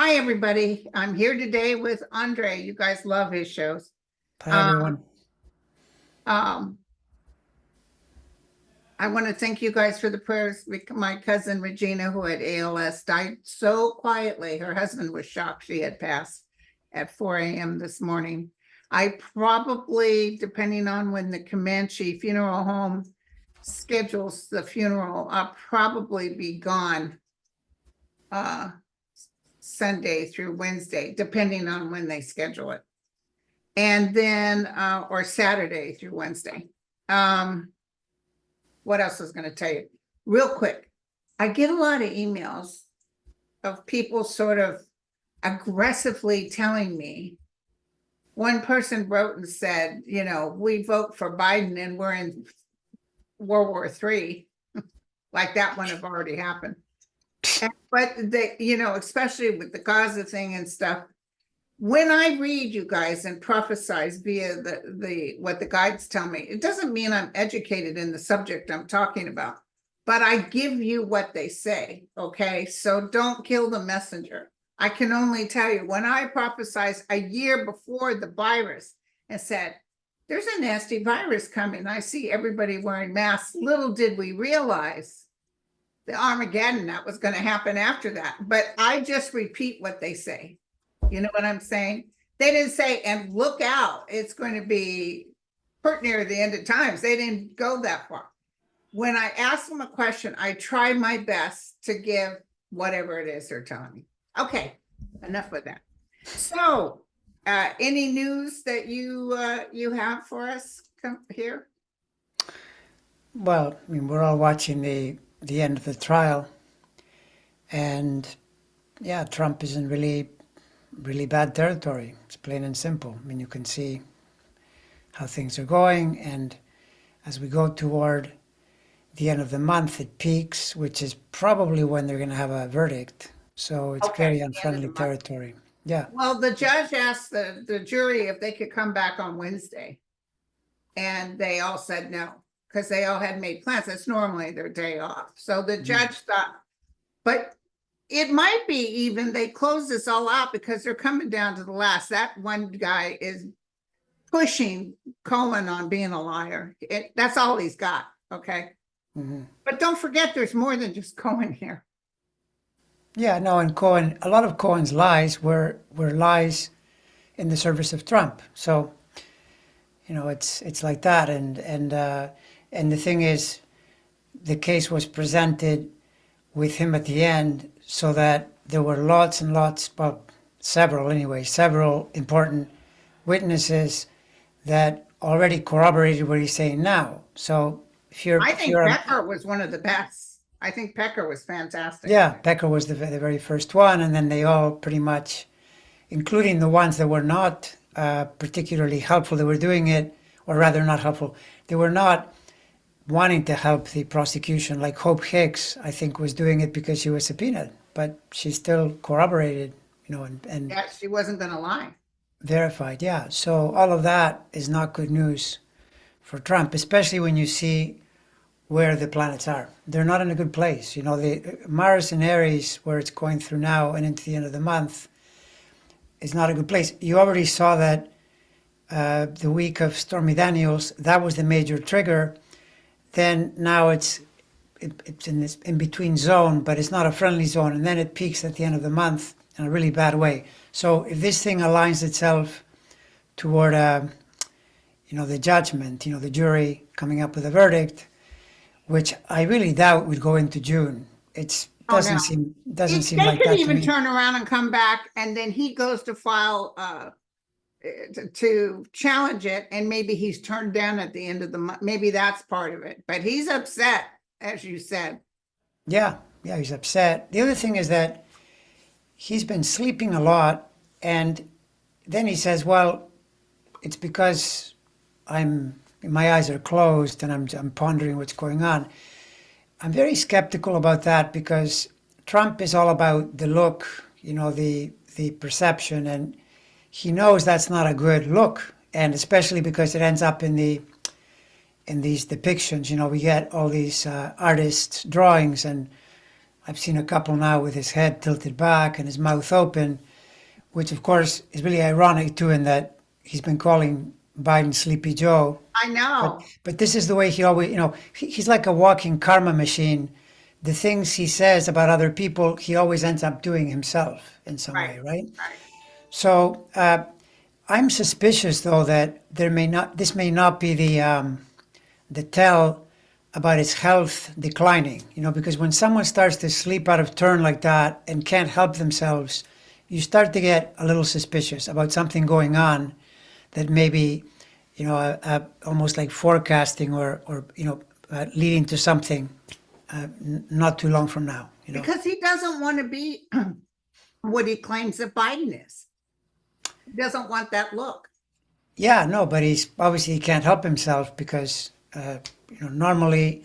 Hi, everybody. I'm here today with Andre. You guys love his shows. Hi, Um, everyone. um, I want to thank you guys for the prayers. My cousin Regina, who had ALS, died so quietly. Her husband was shocked she had passed at 4 a.m. this morning. I probably, depending on when the Comanche Funeral Home schedules the funeral, I'll probably be gone Sunday through Wednesday, depending on when they schedule it. And then, or Saturday through Wednesday. What else was going to tell you? Real quick, I get a lot of emails of people sort of aggressively telling me. One person wrote and said, we vote for Biden and we're in World War III. Like that wouldn't have already happened. But they, especially with the Gaza thing and stuff, when I read you guys and prophesize via the what the guides tell me, it doesn't mean I'm educated in the subject I'm talking about, but I give you what they say. Okay, so don't kill the messenger. I can only tell you when I prophesied a year before the virus and said, there's a nasty virus coming. I see everybody wearing masks. Little did we realize the Armageddon that was going to happen after that. But I just repeat what they say. You know what I'm saying? They didn't say, and look out, it's going to be pretty near the end of times. They didn't go that far. When I ask them a question, I try my best to give whatever it is they're telling me. Okay, enough of that. So, any news that you have for us here? Well, I mean, we're all watching the end of the trial, and yeah, Trump is in really bad territory. It's plain and simple. I mean, you can see how things are going, and as we go toward the end of the month, it peaks, which is probably when they're going to have a verdict. So it's very unfriendly territory. Yeah. Well, the judge asked the jury if they could come back on Wednesday, and they all said no because they all had made plans. That's normally their day off. So the judge thought, but it might be even they close this all out because they're coming down to the last. That one guy is pushing Cohen on being a liar. That's all he's got. Okay. But don't forget, there's more than just Cohen here. Yeah, no, and Cohen, a lot of Cohen's lies were lies in the service of Trump. So, it's like that. And the thing is, the case was presented with him at the end, so that there were lots and lots, well, several important witnesses that already corroborated what he's saying now. So I think Pecker was one of the best. I think Pecker was fantastic. Yeah, Pecker was the very first one, and then they all pretty much, including the ones that were not particularly helpful, they were doing it, or rather not helpful, they were not wanting to help the prosecution, like Hope Hicks, I think, was doing it because she was subpoenaed, but she still corroborated, and yeah, she wasn't going to lie. Verified, yeah. So all of that is not good news for Trump, especially when you see where the planets are. They're not in a good place. The Mars and Aries, where it's going through now and into the end of the month, is not a good place. You already saw that the week of Stormy Daniels, that was the major trigger. Then now it's in this in-between zone, but it's not a friendly zone, and then it peaks at the end of the month in a really bad way. So if this thing aligns itself toward, the judgment, the jury coming up with a verdict, which I really doubt would go into June. It doesn't seem like that to me. They could even turn around and come back, and then he goes to file to challenge it, and maybe he's turned down at the end of the month. Maybe that's part of it. But he's upset, as you said. Yeah, he's upset. The other thing is that he's been sleeping a lot, and then he says, well, it's because my eyes are closed and I'm pondering what's going on. I'm very skeptical about that because Trump is all about the look, the perception, and he knows that's not a good look, and especially because it ends up in these depictions. We get all these artists' drawings, and I've seen a couple now with his head tilted back and his mouth open, which of course is really ironic too, in that he's been calling Biden Sleepy Joe. I But know. but this is the way he always, he's like a walking karma machine. The things he says about other people, he always ends up doing himself in some Right, way, right? right. So I'm suspicious, though, that this may not be the tell about his health declining. Because when someone starts to sleep out of turn like that and can't help themselves, you start to get a little suspicious about something going on that maybe, almost like forecasting or leading to something not too long from now. Because he doesn't want to be what he claims that Biden is. He doesn't want that look. Yeah, no, but he's obviously he can't help himself because normally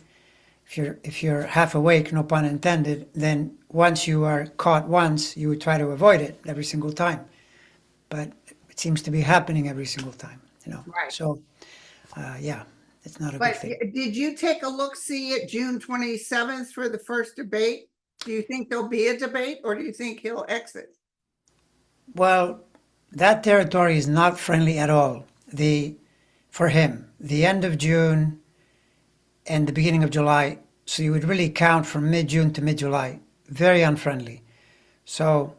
if you're half awake, no pun intended, then once you are caught once, you would try to avoid it every single time. But it seems to be happening every single time. Right. So yeah, it's not a good But thing. did you take a look-see at June 27th for the first debate? Do you think there'll be a debate, or do you think he'll exit? Well, that territory is not friendly at all. For him, the end of June and the beginning of July, so you would really count from mid-June to mid-July, very unfriendly. So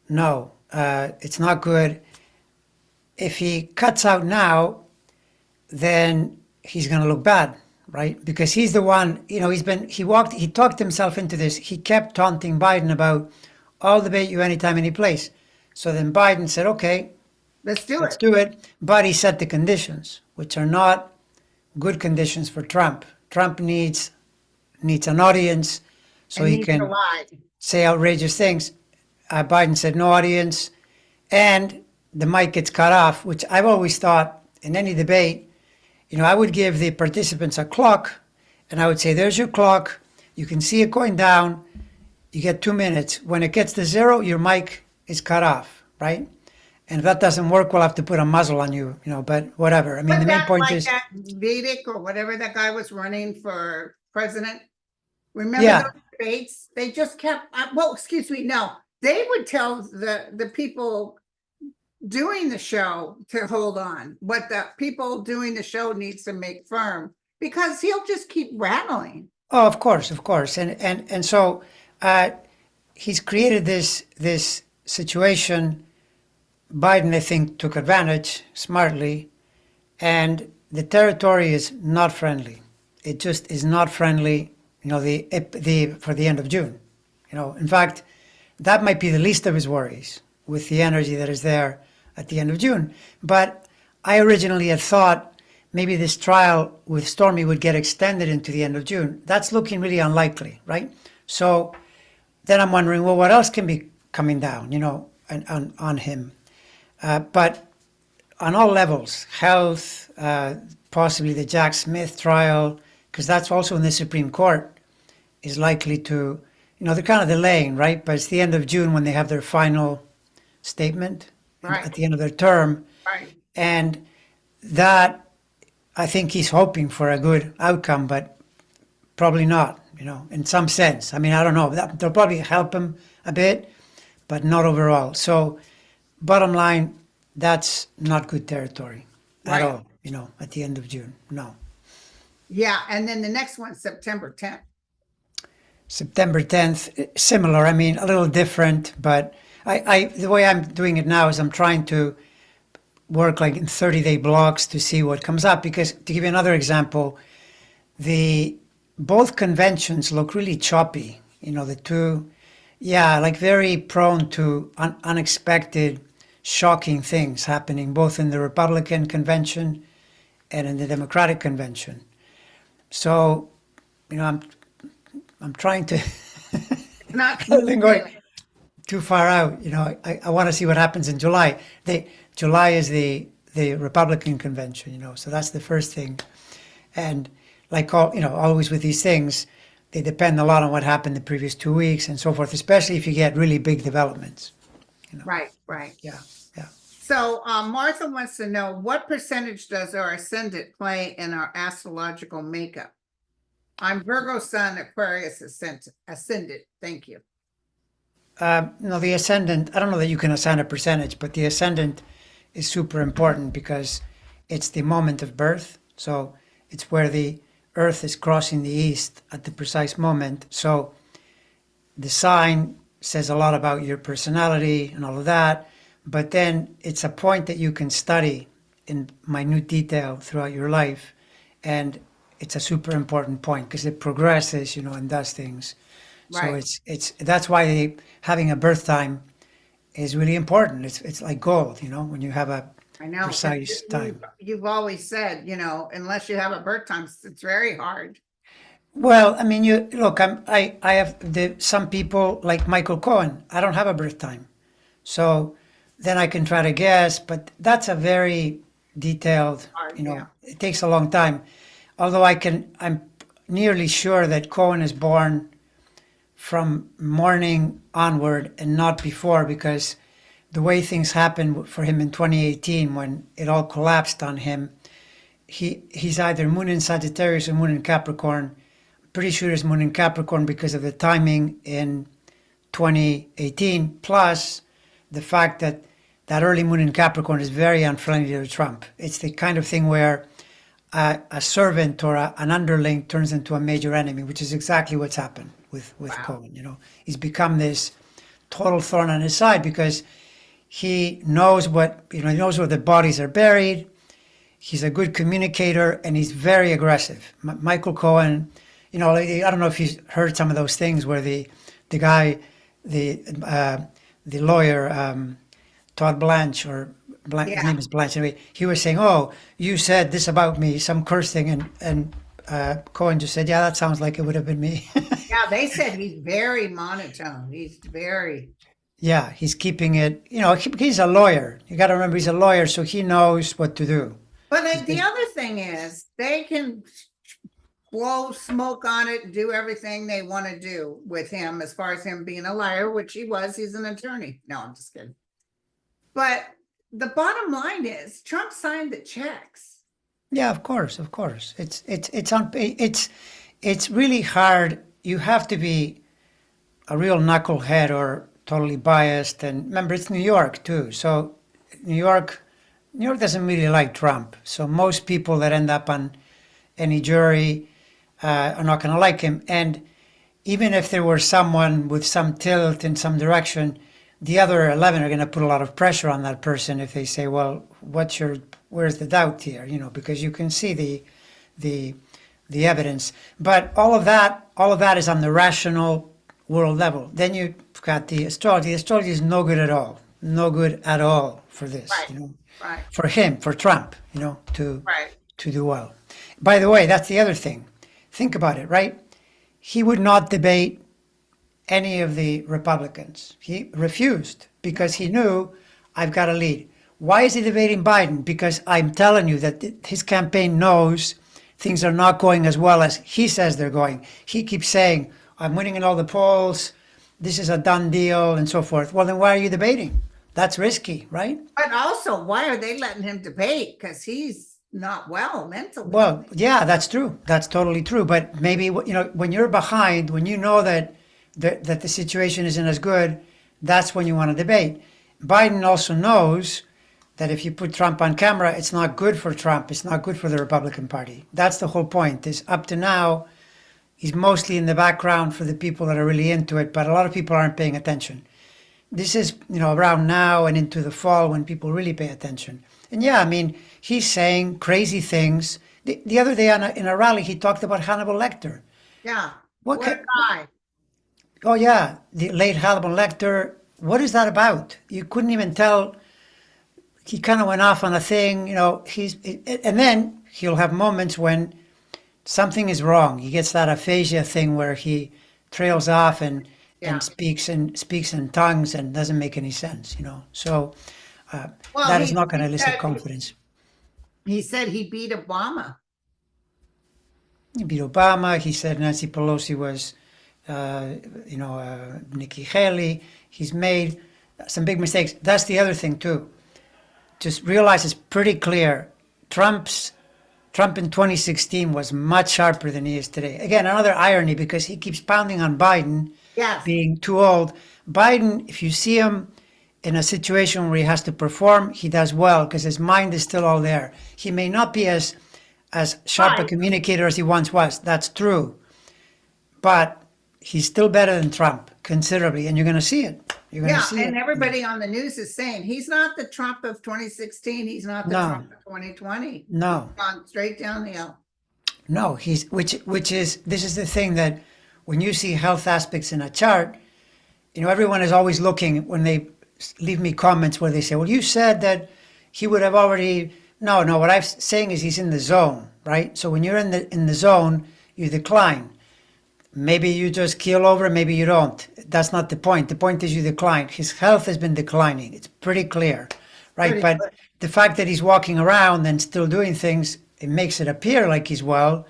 no, it's not good. If he cuts out now, then he's going to look bad, right? Because he's the one, he talked himself into this. He kept taunting Biden about, I'll debate you anytime, any place. So then Biden said, okay, Let's do let's it. do it. But he set the conditions, which are not good conditions for Trump. Trump needs an audience so And he need to can lie. say outrageous things. Biden said no audience, and the mic gets cut off, which I've always thought in any debate, I would give the participants a clock, and I would say, there's your clock. You can see it going down. You get 2 minutes. When it gets to zero, your mic is cut off, right? And if that doesn't work, we'll have to put a muzzle on you, but whatever. I mean, the But main that, point like is, that Vedic or whatever that guy was running for president. Remember yeah, those debates? They just kept, well, excuse me, no. They would tell the people doing the show to hold on, but the people doing the show needs to make firm, because he'll just keep rattling. oh, of course, and so he's created this situation. Biden, I think, took advantage smartly, and the territory is not friendly. It just is not friendly. The for the end of June. In fact, that might be the least of his worries with the energy that is there at the end of June. But I originally had thought maybe this trial with Stormy would get extended into the end of June. That's looking really unlikely, right? So then I'm wondering, well, what else can be coming down, on him? But on all levels, health, possibly the Jack Smith trial, because that's also in the Supreme Court, is likely to, they're kind of delaying, right? But it's the end of June when they have their final statement Right. at the end of their term. Right. And that, I think he's hoping for a good outcome, but probably not, in some sense. I mean, I don't know. They'll probably help him a bit, but not overall. So, bottom line, that's not good territory at Right. all, at the end of June. No. Yeah, and then the next one, September 10th. September 10th, similar. I mean, a little different, but the way I'm doing it now is I'm trying to work like in 30-day blocks to see what comes up. Because to give you another example, both conventions look really choppy. The two, yeah, like very prone to unexpected, shocking things happening both in the Republican convention and in the Democratic convention. So, I'm trying to Not rather than going too far out. I want to see what happens in July. July is the Republican convention. So that's the first thing. And like always with these things, they depend a lot on what happened the previous 2 weeks and so forth. Especially if you get really big developments. Right. Right. Yeah. So Martha wants to know, what percentage does our ascendant play in our astrological makeup? I'm Virgo Sun, Aquarius Ascendant. Thank you. No, the ascendant, I don't know that you can assign a percentage, but the ascendant is super important because it's the moment of birth. So it's where the earth is crossing the east at the precise moment. So the sign says a lot about your personality and all of that. But then it's a point that you can study in minute detail throughout your life. And it's a super important point because it progresses, and does things. So Right. it's that's why having a birth time is really important. It's like gold, when you have a I know. 'Cause precise time. You've always said, unless you have a birth time, it's very hard. Well, I mean, you look. I have some people like Michael Cohen. I don't have a birth time, so then I can try to guess. But that's a very detailed. Hard, yeah. It takes a long time. Although I'm nearly sure that Cohen is born from morning onward and not before, because the way things happened for him in 2018 when it all collapsed on him, he's either moon in Sagittarius or moon in Capricorn. Pretty sure it's moon in Capricorn because of the timing in 2018, plus the fact that that early moon in Capricorn is very unfriendly to Trump. It's the kind of thing where a servant or an underling turns into a major enemy, which is exactly what's happened with Wow. Cohen. He's become this total thorn on his side because he knows he knows where the bodies are buried. He's a good communicator and he's very aggressive. Michael Cohen, I don't know if you've heard some of those things where the guy, the lawyer, Todd Blanche, his name is Blanche. Anyway, he was saying, "Oh, you said this about me," some cursing, and Cohen just said, "Yeah, that sounds like it would have been me." Yeah, they said he's very monotone. He's very. Yeah, he's keeping it. He's a lawyer. You got to remember, he's a lawyer, so he knows what to do. But the other thing is, they can blow smoke on it and do everything they want to do with him as far as him being a liar, which he was. He's an attorney. No, I'm just kidding. But the bottom line is Trump signed the checks. Yeah, of course. It's really hard. You have to be a real knucklehead or totally biased. And remember, it's New York too. So New York doesn't really like Trump. So most people that end up on any jury are not going to like him. And even if there were someone with some tilt in some direction, the other 11 are going to put a lot of pressure on that person if they say, well, where's the doubt here? Because you can see the evidence. But all of that is on the rational world level. Then you've got the astrology. The astrology is no good at all. No good at all for this, Right. Right. For him, for Trump, to Right. do well. By the way, that's the other thing. Think about it, right? He would not debate any of the Republicans. He refused because he knew, I've got a lead. Why is he debating Biden? Because I'm telling you that his campaign knows things are not going as well as he says they're going. He keeps saying, I'm winning in all the polls, this is a done deal, and so forth. Well, then why are you debating? That's risky, right? But also, why are they letting him debate? Because he's not well mentally. Well, yeah, that's true. That's totally true. But maybe, when you're behind, when you know that the situation isn't as good, that's when you want to debate. Biden also knows that if you put Trump on camera, it's not good for Trump. It's not good for the Republican Party. That's the whole point. Is up to now, he's mostly in the background for the people that are really into it, but a lot of people aren't paying attention. This is, around now and into the fall when people really pay attention. And yeah, I mean, he's saying crazy things. The other day in a rally, he talked about Hannibal Lecter. Yeah. What a guy. Oh yeah, the late Hannibal Lecter. What is that about? You couldn't even tell. He kind of went off on a thing, and then he'll have moments when something is wrong. He gets that aphasia thing where he trails off and Yeah. speaks in tongues and doesn't make any sense. So Well, that is he- not going to he elicit said- confidence. He said he beat Obama. He beat Obama. He said Nancy Pelosi was, Nikki Haley. He's made some big mistakes. That's the other thing too. Just realize it's pretty clear. Trump's Trump in 2016 was much sharper than he is today. Again, another irony because he keeps pounding on Biden Yes. being too old. Biden, if you see him in a situation where he has to perform, he does well because his mind is still all there. He may not be as sharp a Right. communicator as he once was. That's true. But he's still better than Trump considerably, and you're going to see it. You're going to Yeah, see and it. everybody on the news is saying he's not the Trump of 2016. He's not the No, Trump of 2020. He's no, gone straight downhill. no. He's which is this is the thing that when you see health aspects in a chart, everyone is always looking when they leave me comments where they say, "Well, you said that he would have already." No, no. What I'm saying is he's in the zone, right? So when you're in the zone, you decline. Maybe you just keel over, maybe you don't. That's not the point. The point is you decline. His health has been declining. It's pretty clear, right? Pretty But good. the fact that he's walking around and still doing things, it makes it appear like he's well,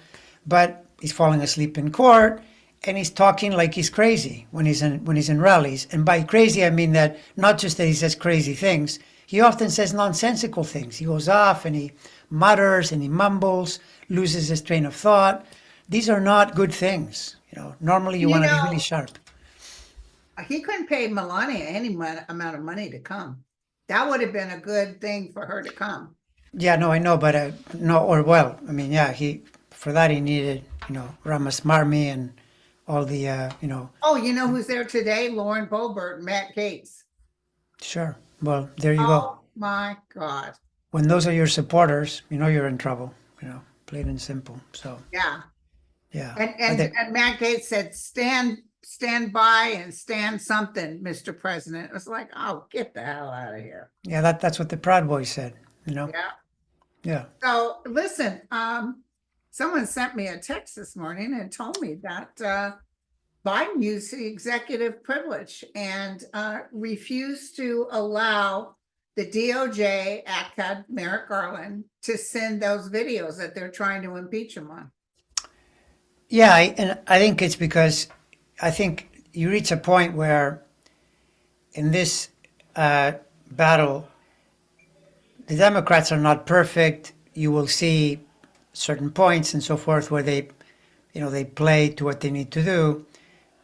but he's falling asleep in court and he's talking like he's crazy when he's in rallies. And by crazy, I mean that not just that he says crazy things. He often says nonsensical things. He goes off and he mutters and he mumbles, loses his train of thought. These are not good things. Normally you You want to be know, really sharp. he couldn't pay Melania any amount of money to come. That would have been a good thing for her to come. Yeah, no, I know, but no, or well, I mean, yeah, for that he needed, Ramasmarmy and all the, Oh, you know who's there today? Lauren Boebert and Matt Gates. sure. Well, there you go. Oh my God. When those are your supporters, you're in trouble. Plain and simple. So Yeah. yeah, And I and think and Matt Gates said, stand by and stand something, Mr. President. It was like, oh, get the hell out of here. yeah, that's what the Proud Boys said. Yeah. Yeah. So listen, someone sent me a text this morning and told me that Biden used the executive privilege and refused to allow the DOJ, ACCA, Merrick Garland to send those videos that they're trying to impeach him on. Yeah, and I think it's because I think you reach a point where in this battle, the Democrats are not perfect. You will see certain points and so forth where they play to what they need to do.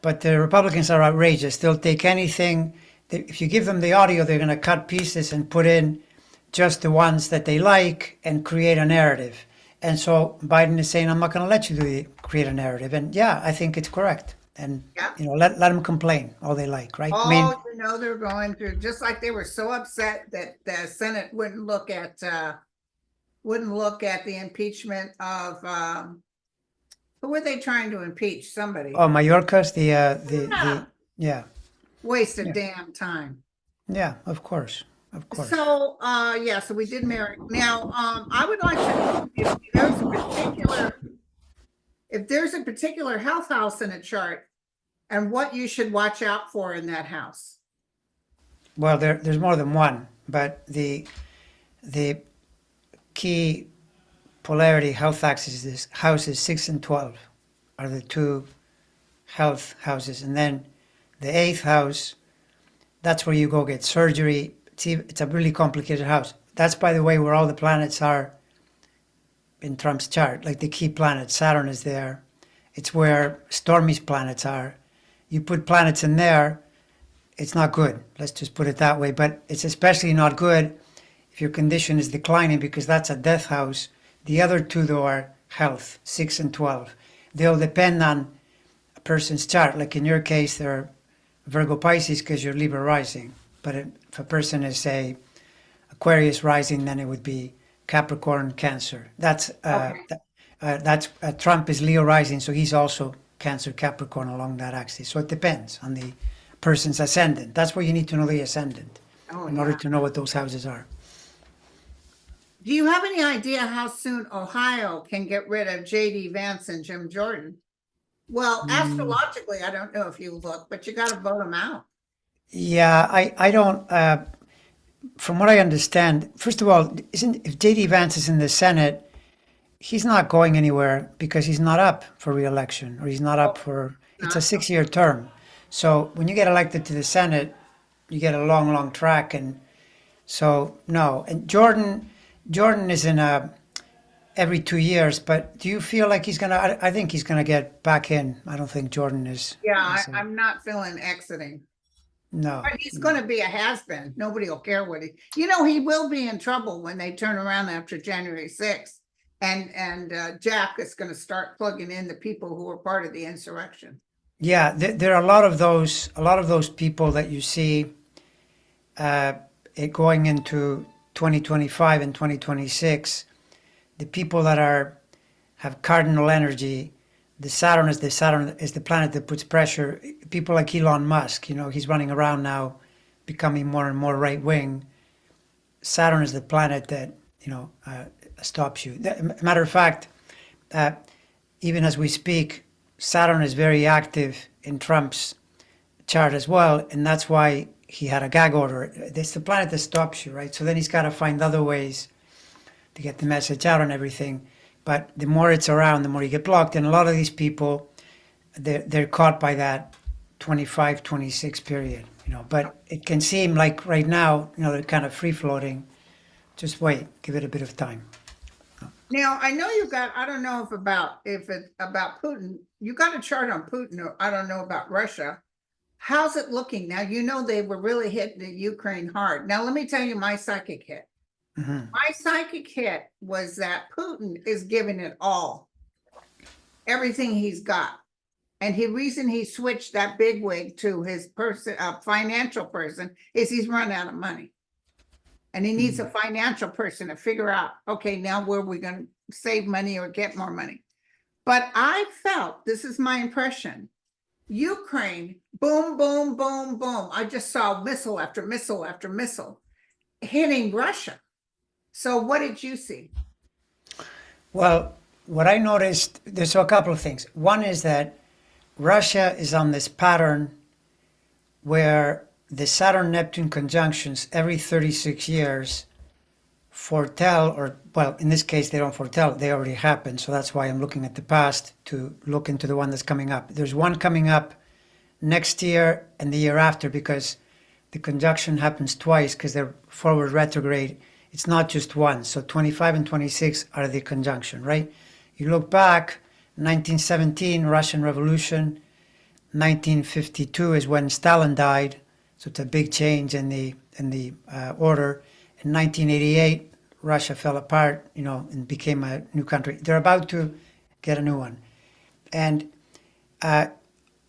But the Republicans are outrageous. They'll take anything. If you give them the audio, they're going to cut pieces and put in just the ones that they like and create a narrative. And so Biden is saying, I'm not going to let you create a narrative. And yeah, I think it's correct. And, Yeah. let them complain all they like, right? I mean, Oh, they're going through, just like they were so upset that the Senate wouldn't look at the impeachment of who were they trying to impeach? Somebody. oh, Mallorca's Yeah. yeah, Waste of yeah, damn time. yeah, of course. Of course. So yeah, so we did Merrick. Now I would like to know if there's a particular health house in a chart and what you should watch out for in that house. Well, there's more than one, but the key polarity health axis is houses 6 and 12 are the two health houses, and then the eighth house, that's where you go get surgery. It's a really complicated house. That's, by the way, where all the planets are in Trump's chart, like the key planets. Saturn is there. It's where Stormy's planets are. You put planets in there, it's not good. Let's just put it that way. But it's especially not good if your condition is declining because that's a death house. The other two, though, are health, 6 and 12. They'll depend on a person's chart. Like in your case, they're Virgo Pisces because you're Libra rising. But if a person is, say, Aquarius rising, then it would be Capricorn, Cancer. That's Trump is Leo rising, so he's also Cancer, Capricorn along that axis. So it depends on the person's ascendant. That's where you need to know the ascendant in order to know what those houses are. Do you have any idea how soon Ohio can get rid of J.D. Vance and Jim Jordan? Well, astrologically, I don't know if you look, but you got to vote them out. Yeah, I don't. From what I understand, first of all, if J.D. Vance is in the Senate, he's not going anywhere because he's not up for re-election, or he's not up for. It's a 6-year term. So when you get elected to the Senate, you get a long, long track, and so no. And Jordan is in every 2 years. But do you feel like he's gonna? I think he's gonna get back in. I don't think Jordan is. Yeah, is I'm not feeling exiting. no, But he's no. gonna be a has-been. Nobody will care what he will be in trouble when they turn around after January 6th. And Jack is gonna start plugging in the people who were part of the insurrection. Yeah, there are a lot of those people that you see uh, it going into 2025 and 2026. The people that have cardinal energy. The Saturn is the planet that puts pressure. People like Elon Musk, he's running around now, becoming more and more right wing. Saturn is the planet that stops you. Matter of fact, uh, even as we speak, Saturn is very active in Trump's chart as well, and that's why he had a gag order. It's the planet that stops you, right? So then he's got to find other ways to get the message out and everything. But the more it's around, the more you get blocked. And a lot of these people, they're caught by that 25, 26 period, But it can seem like right now, they're kind of free floating. Just wait, give it a bit of time. Now, I know I don't know if it's about Putin. You got a chart on Putin, or I don't know about Russia. How's it looking? Now, they were really hitting the Ukraine hard. Now, let me tell you my psychic hit. Hmm. My psychic hit was that Putin is giving it all, everything he's got. And the reason he switched that bigwig to his financial person, is he's run out of money. And he needs a financial person to figure out, okay, now where are we going to save money or get more money? But I felt, this is my impression, Ukraine, boom, boom, boom, boom. I just saw missile after missile after missile hitting Russia. So what did you see? Well, what I noticed, there's a couple of things. One is that Russia is on this pattern where the Saturn-Neptune conjunctions every 36 years foretell, or, well, in this case, they don't foretell, they already happened. So that's why I'm looking at the past to look into the one that's coming up. There's one coming up next year and the year after, because the conjunction happens twice because they're forward retrograde. It's not just one. So 25 and 26 are the conjunction, right? You look back, 1917, Russian Revolution, 1952 is when Stalin died. So it's a big change in the order. In 1988, Russia fell apart, and became a new country. They're about to get a new one, and I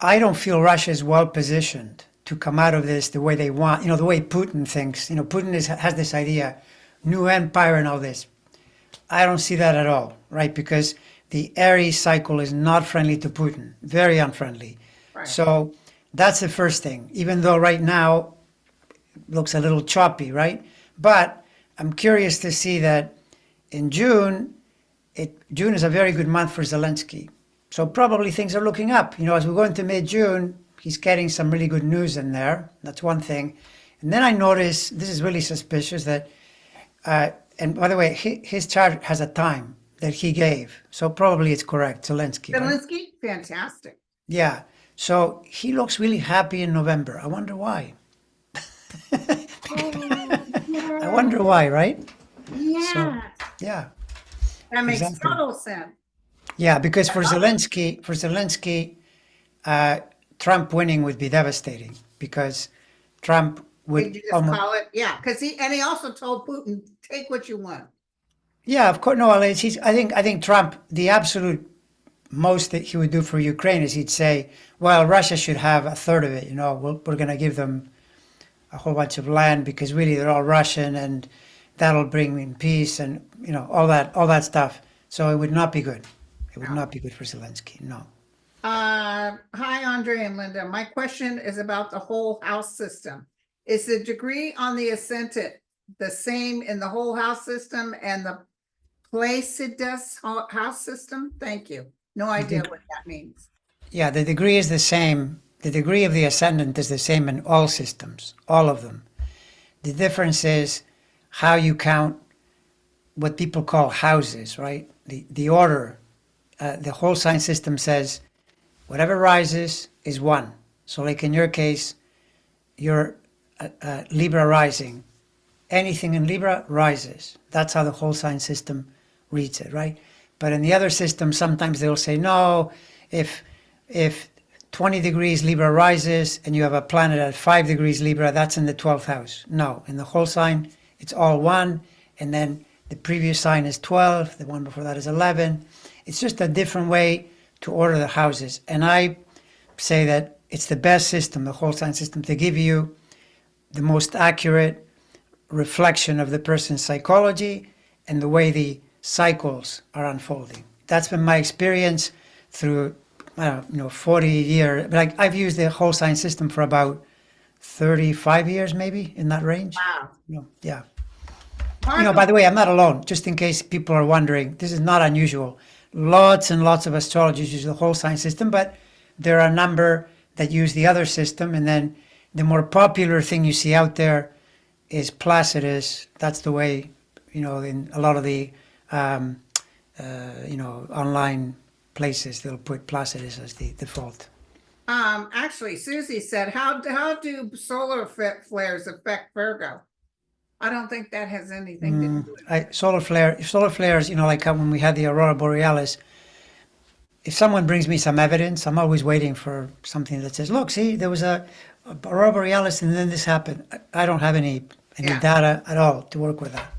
don't feel Russia is well positioned to come out of this the way they want. The way Putin thinks. Putin has this idea, new empire and all this. I don't see that at all, right? Because the Aries cycle is not friendly to Putin, very unfriendly. Right. So that's the first thing, even though right now it looks a little choppy, right? But I'm curious to see that in June, June is a very good month for Zelensky. So probably things are looking up. As we go into mid-June, he's getting some really good news in there. That's one thing. And then I notice, this is really suspicious, that, and by the way, his chart has a time that he gave. So probably it's correct, Zelensky. Right? Zelensky, fantastic. Yeah. So he looks really happy in November. I wonder why. I wonder why, right? Yeah. So, yeah. That makes Exactly. total sense. Yeah, because for Zelensky, Trump winning would be devastating, because Trump Did would you just almost, call it? Yeah, because he also told Putin, take what you want. yeah, of course. No, I think Trump, the absolute most that he would do for Ukraine is he'd say, well, Russia should have a third of it. We're going to give them a whole bunch of land because really they're all Russian, and that'll bring in peace and all that stuff. So it would not be good. It would No. not be good for Zelensky. No. Hi, Andre and Linda. My question is about the whole house system. Is the degree on the ascendant the same in the whole house system and the Placidus house system? Thank you. No idea what that means. Yeah, the degree is the same. The degree of the ascendant is the same in all systems, all of them. The difference is how you count what people call houses, right? The order, the whole sign system says whatever rises is one. So like in your case, you're Libra rising. Anything in Libra rises. That's how the whole sign system reads it, right? But in the other system, sometimes they'll say, no, if 20 degrees Libra rises and you have a planet at 5 degrees Libra, that's in the 12th house. No, in the whole sign, it's all one, and then the previous sign is 12, the one before that is 11. It's just a different way to order the houses. And I say that it's the best system, the whole sign system, to give you the most accurate reflection of the person's psychology and the way the cycles are unfolding. That's been my experience through, I don't know, 40 years. But I've used the whole sign system for about 35 years, maybe, in that range. Wow. Yeah. Marco, By the way, I'm not alone, just in case people are wondering. This is not unusual. Lots and lots of astrologers use the whole sign system, but there are a number that use the other system. And then the more popular thing you see out there is Placidus. That's the way, in a lot of the, online places, they'll put Placidus as the default. actually, Susie said, how do solar flares affect Virgo? I don't think that has anything to do with it. Solar flares, like when we had the Aurora Borealis, if someone brings me some evidence, I'm always waiting for something that says, look, see, there was a Aurora Borealis and then this happened. I don't have any Yeah. data at all to work with that,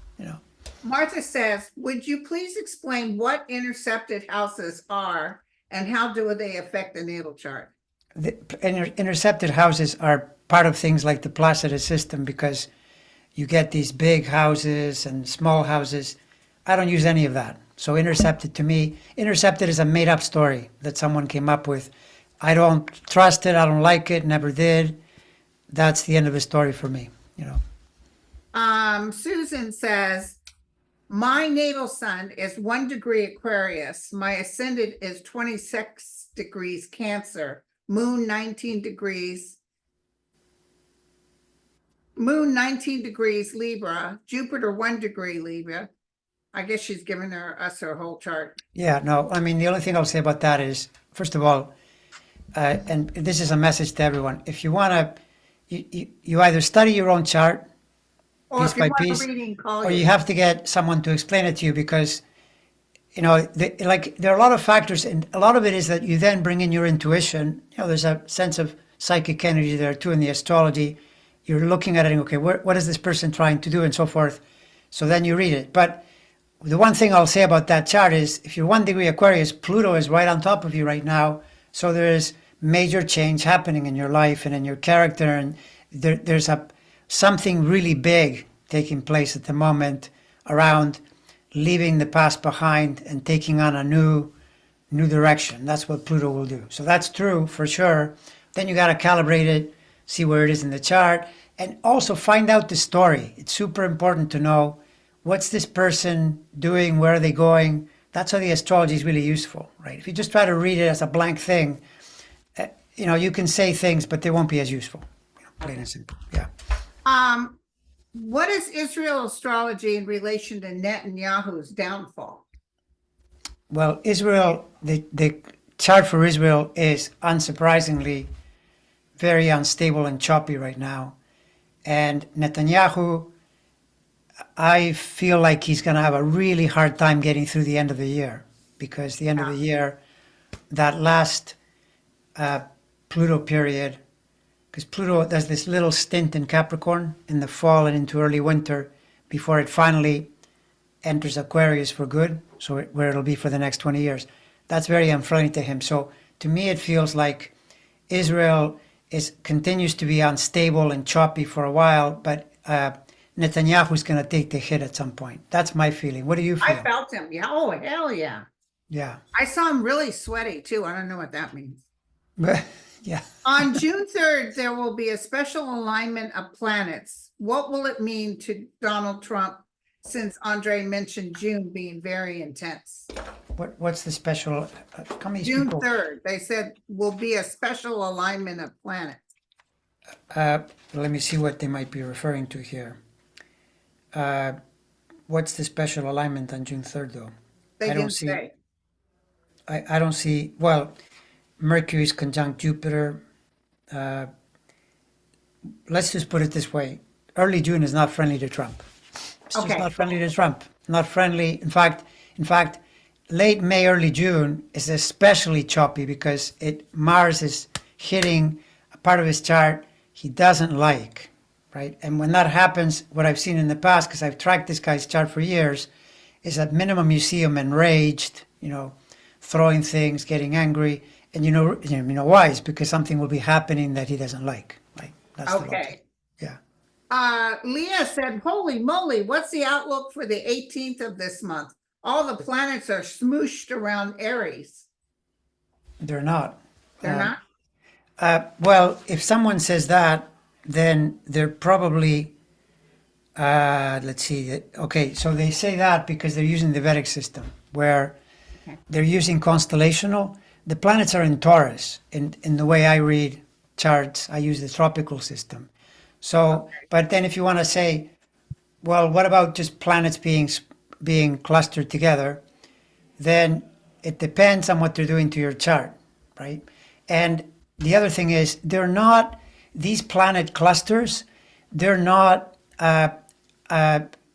Martha says, would you please explain what intercepted houses are and how do they affect the natal chart? The intercepted houses are part of things like the Placidus system because you get these big houses and small houses. I don't use any of that. So intercepted is a made up story that someone came up with. I don't trust it. I don't like it. Never did. That's the end of the story for me, Susan says, my natal sun is 1 degree Aquarius. My ascendant is 26 degrees Cancer. Moon 19 degrees Libra. Jupiter 1 degree Libra. I guess she's giving us her whole chart. Yeah, no, I mean, the only thing I'll say about that is, first of all, and this is a message to everyone, if you want to, you either study your own chart Or piece if you by want piece, a reading, call or you. you have to get someone to explain it to you because, there are a lot of factors, and a lot of it is that you then bring in your intuition. There's a sense of psychic energy there too in the astrology. You're looking at it and, okay, what is this person trying to do and so forth. So then you read it. But the one thing I'll say about that chart is if you're 1 degree Aquarius, Pluto is right on top of you right now. So there is major change happening in your life and in your character. And there's something really big taking place at the moment around leaving the past behind and taking on a new direction. That's what Pluto will do. So that's true for sure. Then you got to calibrate it, see where it is in the chart, and also find out the story. It's super important to know what's this person doing, where are they going. That's how the astrology is really useful, right? If you just try to read it as a blank thing, you can say things, but they won't be as useful. Plain and simple. Yeah. What is Israel astrology in relation to Netanyahu's downfall? Well, Israel, the chart for Israel is unsurprisingly very unstable and choppy right now. And Netanyahu, I feel like he's going to have a really hard time getting through the end of the year because the end of the year, that last Pluto period, because Pluto does this little stint in Capricorn in the fall and into early winter before it finally enters Aquarius for good, so where it'll be for the next 20 years. That's very unfriendly to him. So to me, it feels like Israel continues to be unstable and choppy for a while, but Netanyahu's going to take the hit at some point. That's my feeling. What do you feel? I felt him. Yeah. Oh, hell yeah. Yeah. I saw him really sweaty too. I don't know what that means. Yeah. On June 3rd, there will be a special alignment of planets. What will it mean to Donald Trump since Andre mentioned June being very intense? What's the special? June 3rd, they said will be a special alignment of planets. Let me see what they might be referring to here. What's the special alignment on June 3rd, though? They didn't say. I don't see, well, Mercury's conjunct Jupiter. Let's just put it this way. Early June is not friendly to Trump. It's just not friendly to Trump. Not friendly. In fact, In fact, late May, early June is especially choppy because Mars is hitting a part of his chart he doesn't like, right? And when that happens, what I've seen in the past, because I've tracked this guy's chart for years, is at minimum you see him enraged, throwing things, getting angry, and you know why? It's because something will be happening that he doesn't like. Right? That's the logic. Okay. Yeah. Leah said, holy moly, what's the outlook for the 18th of this month? All the planets are smooshed around Aries. They're not. They're not? Well, if someone says that, then they're probably, let's see. Okay, so they say that because they're using the Vedic system, where they're using constellational. The planets are in Taurus. In the way I read charts, I use the tropical system. So, but then if you want to say, well, what about just planets being clustered together? Then it depends on what they're doing to your chart, right? And the other thing is, these planet clusters, they're not, the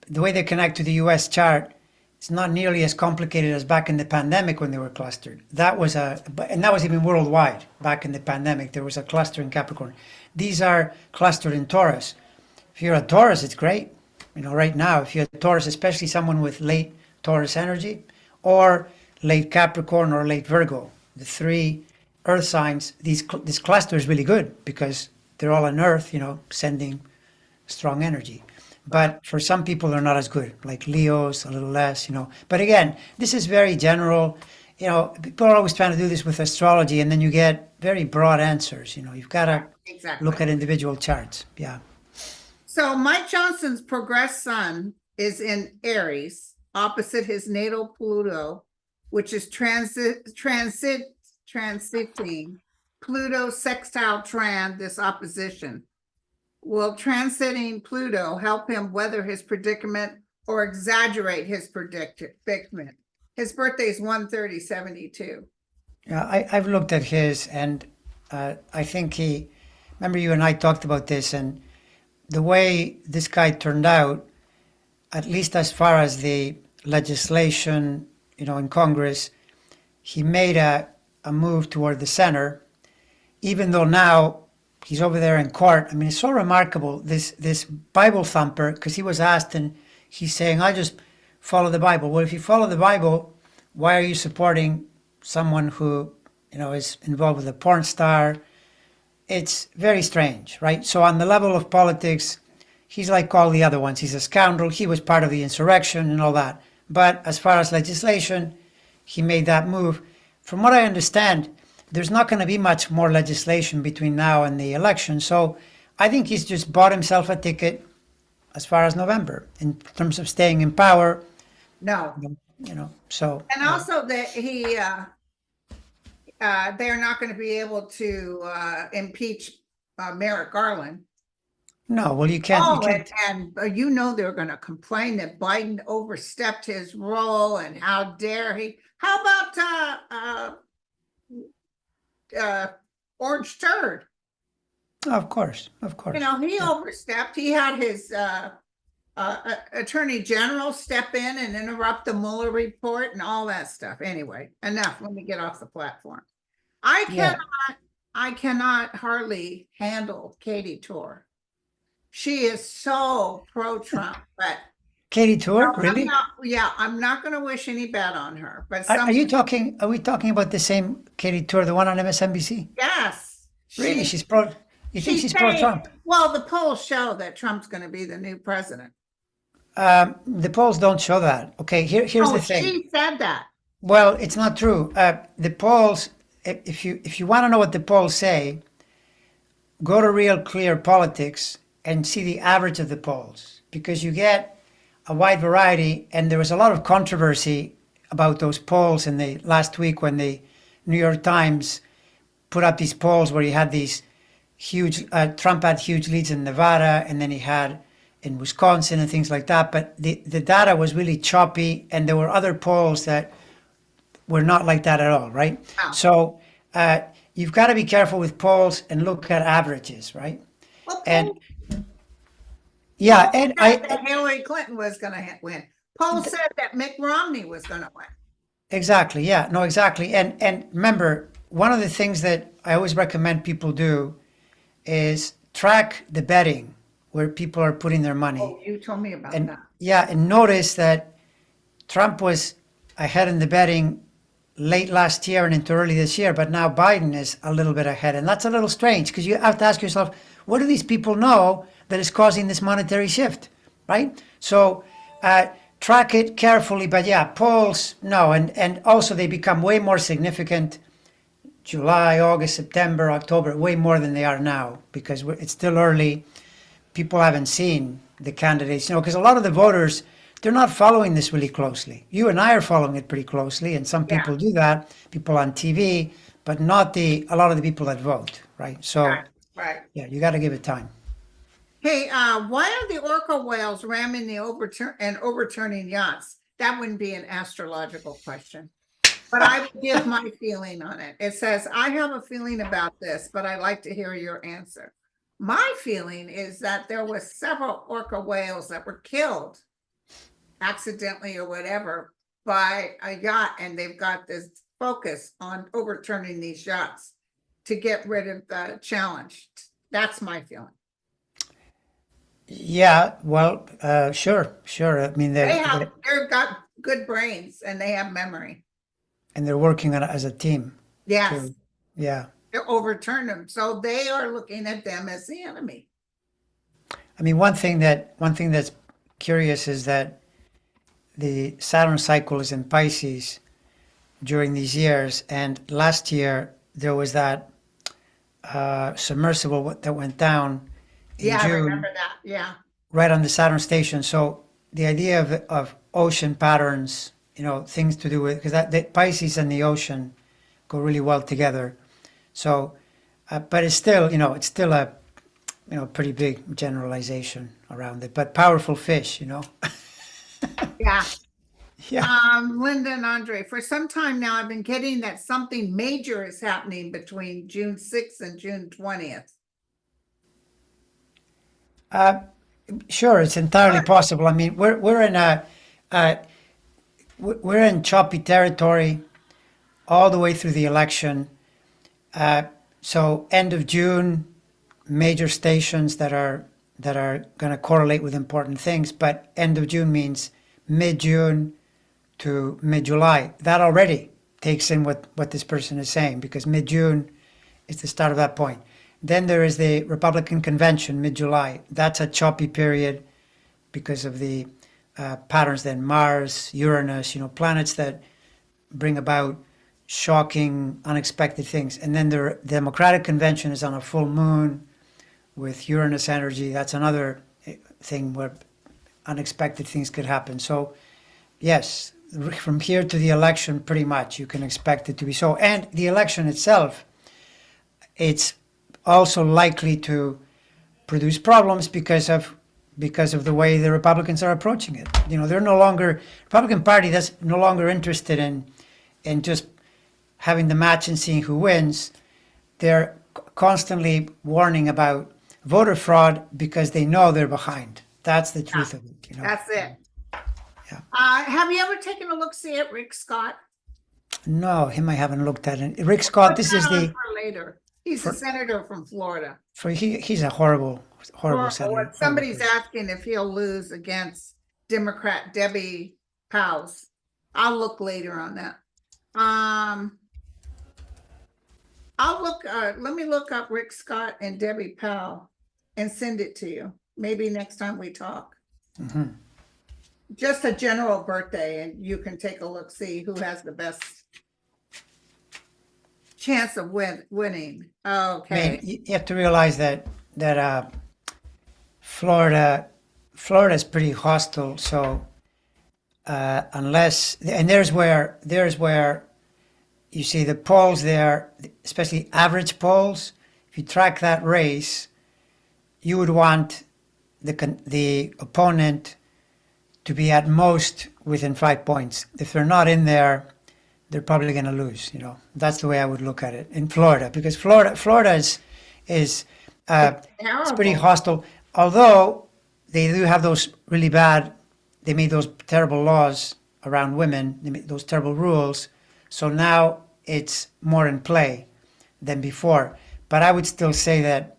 way they connect to the US chart, it's not nearly as complicated as back in the pandemic when they were clustered. And that was even worldwide. Back in the pandemic, there was a cluster in Capricorn. These are clustered in Taurus. If you're a Taurus, it's great. Right now, if you're a Taurus, especially someone with late Taurus energy, or late Capricorn or late Virgo, the three earth signs, this cluster is really good because they're all on earth, sending strong energy. But for some people, they're not as good, like Leos, a little less, But again, this is very general. People are always trying to do this with astrology, and then you get very broad answers. You've got to look at individual charts. Yeah. So Mike Johnson's progressed sun is in Aries, opposite his natal Pluto, which is transiting Pluto sextile tran this opposition. Will transiting Pluto help him weather his predicament or exaggerate his predicament? His birthday is 1/30/72. Yeah, I've looked at his, and I think remember you and I talked about this, and the way this guy turned out, at least as far as the legislation, in Congress, he made a move toward the center, even though now he's over there in court. I mean, it's so remarkable, this Bible thumper, because he was asked, and he's saying, I just follow the Bible. Well, if you follow the Bible, why are you supporting someone who, is involved with a porn star? It's very strange, right? So on the level of politics, he's like all the other ones. He's a scoundrel. He was part of the insurrection and all that. But as far as legislation, he made that move. From what I understand, there's not going to be much more legislation between now and the election. So I think he's just bought himself a ticket as far as November in terms of staying in power. No. So. And also that they're not going to be able to impeach Merrick Garland. No, well, you can't. And they're going to complain that Biden overstepped his role, and how dare he? How about Orange Turd? Of course. He overstepped. He had his attorney general step in and interrupt the Mueller report and all that stuff. Anyway, enough. Let me get off the platform. I cannot hardly handle Katie Torr. She is so pro-Trump, but Katie Torr, really? I'm not going to wish any bad on her. But are we talking about the same Katie Torr, the one on MSNBC? Yes. Really? She's pro. You think she's pro-Trump? Well, the polls show that Trump's going to be the new president. The polls don't show that. Okay, here's the thing. She said that. Well, it's not true. The polls, if you want to know what the polls say, go to Real Clear Politics and see the average of the polls, because you get a wide variety. And there was a lot of controversy about those polls in the last week when the New York Times put up these polls where he had these huge, Trump had huge leads in Nevada, and then he had in Wisconsin and things like that. But the data was really choppy, and there were other polls that were not like that at all, right? Wow. So you've got to be careful with polls and look at averages, right? Okay. And yeah, and that Hillary Clinton was going to win. Polls said that Mitt Romney was going to win. Exactly. Yeah. No, exactly. And remember, one of the things that I always recommend people do is track the betting where people are putting their money. Oh, you told me about And that. yeah, and notice that Trump was ahead in the betting late last year and into early this year, but now Biden is a little bit ahead. And that's a little strange because you have to ask yourself, what do these people know that is causing this monetary shift, right? So track it carefully, but yeah, polls, no. And also they become way more significant July, August, September, October, way more than they are now because it's still early. People haven't seen the candidates, because a lot of the voters, they're not following this really closely. You and I are following it pretty closely, and some Yeah. people do that, people on TV, but not a lot of the people that vote, right? So, Right. yeah, you got to give it time. Hey, why are the orca whales ramming the overturning yachts? That wouldn't be an astrological question, but I would give my feeling on it. It says, I have a feeling about this, but I'd like to hear your answer. My feeling is that there was several orca whales that were killed accidentally or whatever by a yacht, and they've got this focus on overturning these yachts to get rid of the challenge. That's my feeling. Yeah, well, sure. I mean, They've got good brains and they have memory. and they're working on it as a team. Yes, Too. Yeah. to overturn them. So they are looking at them as the enemy. I mean, one thing that's curious is that the Saturn cycle is in Pisces during these years, and last year there was that submersible that went down in Yeah, I June, remember that. Yeah. right on the Saturn station. So the idea of ocean patterns, things to do with because that Pisces and the ocean go really well together. So, but it's still, a pretty big generalization around it, but powerful fish, Yeah. Yeah. Linda and Andre, for some time now, I've been getting that something major is happening between June 6th and June 20th. Sure, it's entirely possible. I mean, we're in we're in choppy territory all the way through the election. So end of June, major stations that are going to correlate with important things. But end of June means mid-June to mid-July. That already takes in what this person is saying because mid-June is the start of that point. Then there is the Republican convention mid-July. That's a choppy period because of the patterns. Then Mars, Uranus, planets that bring about shocking, unexpected things. And then the Democratic convention is on a full moon with Uranus energy. That's another thing where unexpected things could happen. So, yes, from here to the election, pretty much you can expect it to be so. And the election itself, it's also likely to produce problems because of the way the Republicans are approaching it. They're no longer Republican Party that's no longer interested in just having the match and seeing who wins. They're constantly warning about voter fraud because they know they're behind. That's the truth of it. That's it. Yeah. Have you ever taken a look-see at Rick Scott? No, him I haven't looked at. And Rick Scott, this is the for later. He's a senator from Florida. He's a horrible senator. Somebody's asking if he'll lose against Democrat Debbie Powell's. I'll look later on that. Let me look up Rick Scott and Debbie Powell and send it to you. Maybe next time we talk. Mm-hmm. Just a general birthday, and you can take a look, see who has the best chance of winning. Okay. I mean, you have to realize that Florida is pretty hostile. So unless there's where you see the polls there, especially average polls. If you track that race, you would want the opponent to be at most within 5 points. If they're not in there, they're probably going to lose. That's the way I would look at it in Florida, because Florida is it's pretty hostile. Although they do have those really bad they made those terrible laws around women, they made those terrible rules. So now it's more in play than before. But I would still say that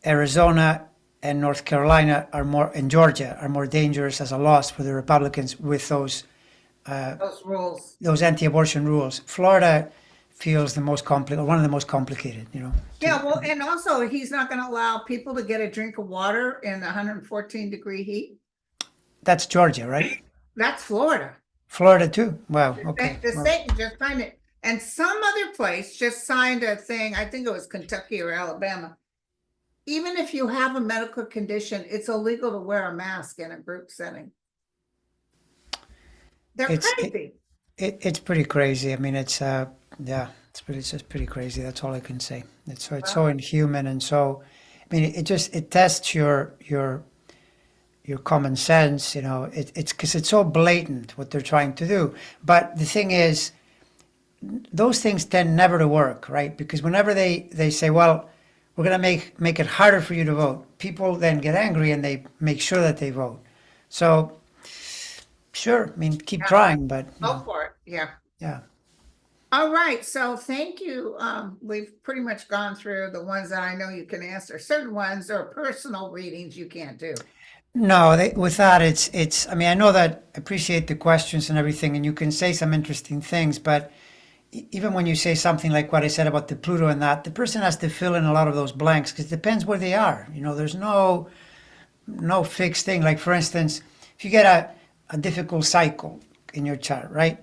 Arizona and North Carolina are more, and Georgia are more dangerous as a loss for the Republicans with Those rules. those anti-abortion rules. Florida feels the most complicated, one of the most complicated, you know. Yeah, well, and also he's not gonna allow people to get a drink of water in 114-degree heat. That's Georgia, right? That's Florida. Florida too. Wow. Okay. The Well, state just signed it. And some other place just signed a thing, I think it was Kentucky or Alabama. Even if you have a medical condition, it's illegal to wear a mask in a group setting. They're It's crazy. it's pretty crazy. I mean, yeah, it's just pretty crazy. That's all I can say. It's so inhuman and so. I mean, it tests your common sense. You know, it's because it's so blatant what they're trying to do. But the thing is, those things tend never to work, right? Because whenever they say, well, we're going to make it harder for you to vote, people then get angry and they make sure that they vote. So, sure, I mean, keep trying, but you Go know, for it. Yeah. yeah. All right. So thank you. We've pretty much gone through the ones that I know you can answer. Certain ones are personal readings you can't do. No, with that, it's. I mean, I know that I appreciate the questions and everything, and you can say some interesting things, but even when you say something like what I said about the Pluto and that, the person has to fill in a lot of those blanks because it depends where they are. You know, there's no fixed thing. Like for instance, if you get a difficult cycle in your chart, right?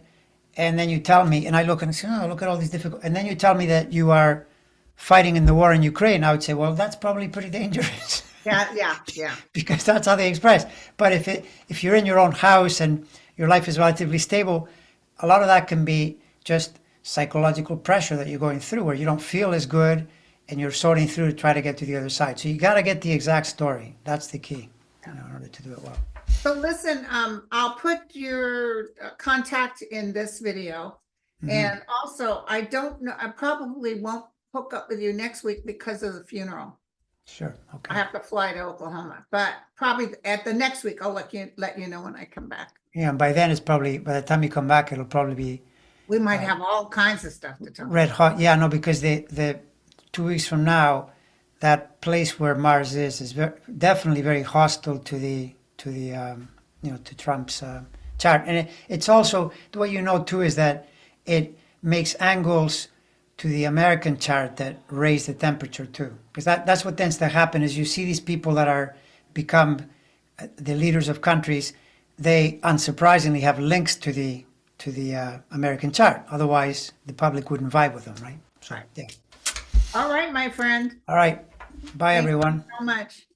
And then you tell me, and I look and say, oh, look at all these difficult, and then you tell me that you are fighting in the war in Ukraine, I would say, well, that's probably pretty dangerous. Yeah. Because that's how they express. But if you're in your own house and your life is relatively stable, a lot of that can be just psychological pressure that you're going through where you don't feel as good and you're sorting through to try to get to the other side. So you got to get the exact story. That's the key, you know, in order to do it well. So listen, I'll put your contact in this video. And also, I don't know, I probably won't hook up with you next week because of the funeral. Sure. I Okay. have to fly to Oklahoma, but probably at the next week, I'll let you know when I come back. Yeah. And by then it's probably, by the time you come back, it'll probably be We might have all kinds of stuff to talk about. red hot. Yeah. No, because the 2 weeks from now, that place where Mars is definitely very hostile to the to Trump's chart, and it's also the way you know too is that it makes angles to the American chart that raise the temperature too, because that's what tends to happen is you see these people that are become the leaders of countries, they unsurprisingly have links to the American chart. Otherwise, the public wouldn't vibe with them, right? So Right. yeah. All right, my friend. All right. Bye, Thank you everyone. so much.